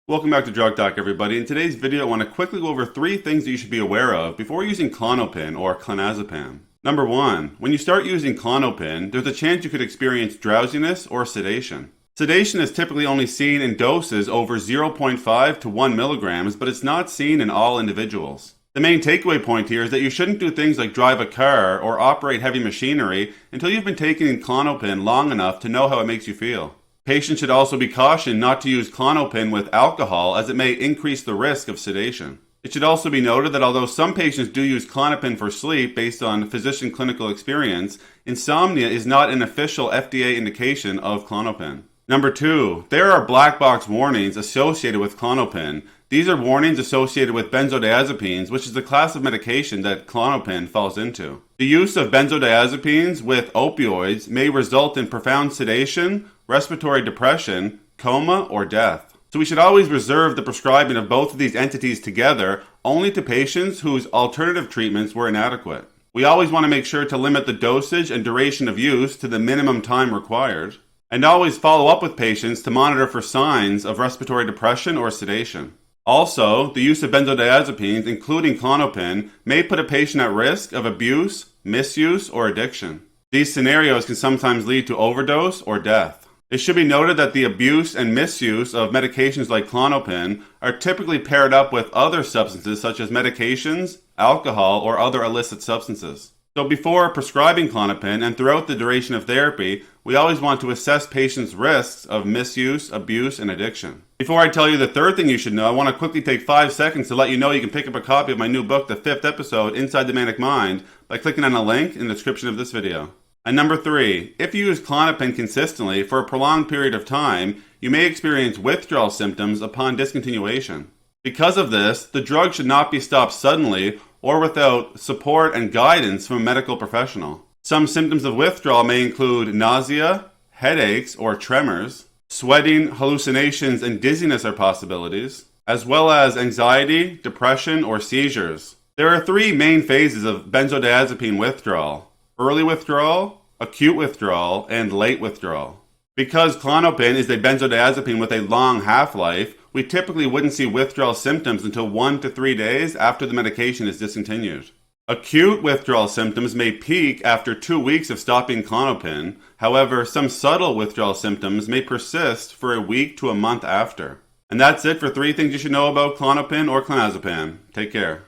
Welcome back to Drug Talk, everybody. In today's video, I want to quickly go over 3 things that you should be aware of before using Klonopin or Clonazepam. Number 1, when you start using Klonopin, there's a chance you could experience drowsiness or sedation. Sedation is typically only seen in doses over 0.5 to 1 milligrams, but it's not seen in all individuals. The main takeaway point here is that you shouldn't do things like drive a car or operate heavy machinery until you've been taking Klonopin long enough to know how it makes you feel. Patients should also be cautioned not to use Klonopin with alcohol, as it may increase the risk of sedation. It should also be noted that although some patients do use Klonopin for sleep based on physician clinical experience, insomnia is not an official FDA indication of Klonopin. Number 2, there are black box warnings associated with Klonopin. These are warnings associated with benzodiazepines, which is the class of medication that Klonopin falls into. The use of benzodiazepines with opioids may result in profound sedation, respiratory depression, coma, or death. So we should always reserve the prescribing of both of these entities together only to patients whose alternative treatments were inadequate. We always want to make sure to limit the dosage and duration of use to the minimum time required, and always follow up with patients to monitor for signs of respiratory depression or sedation. Also, the use of benzodiazepines, including Klonopin, may put a patient at risk of abuse, misuse, or addiction. These scenarios can sometimes lead to overdose or death. It should be noted that the abuse and misuse of medications like Klonopin are typically paired up with other substances such as medications, alcohol, or other illicit substances. So before prescribing Klonopin and throughout the duration of therapy, we always want to assess patients' risks of misuse, abuse, and addiction. Before I tell you the third thing you should know, I want to quickly take 5 seconds to let you know you can pick up a copy of my new book, The 5th Episode, Inside the Manic Mind, by clicking on a link in the description of this video. And number 3, if you use Klonopin consistently for a prolonged period of time, you may experience withdrawal symptoms upon discontinuation. Because of this, the drug should not be stopped suddenly or without support and guidance from a medical professional. Some symptoms of withdrawal may include nausea, headaches or tremors, sweating, hallucinations, and dizziness are possibilities, as well as anxiety, depression, or seizures. There are 3 main phases of benzodiazepine withdrawal: early withdrawal, acute withdrawal, and late withdrawal. Because Klonopin is a benzodiazepine with a long half-life, we typically wouldn't see withdrawal symptoms until 1 to 3 days after the medication is discontinued. Acute withdrawal symptoms may peak after 2 weeks of stopping Klonopin. However, some subtle withdrawal symptoms may persist for a week to a month after. And that's it for 3 things you should know about Klonopin or Clonazepam. Take care.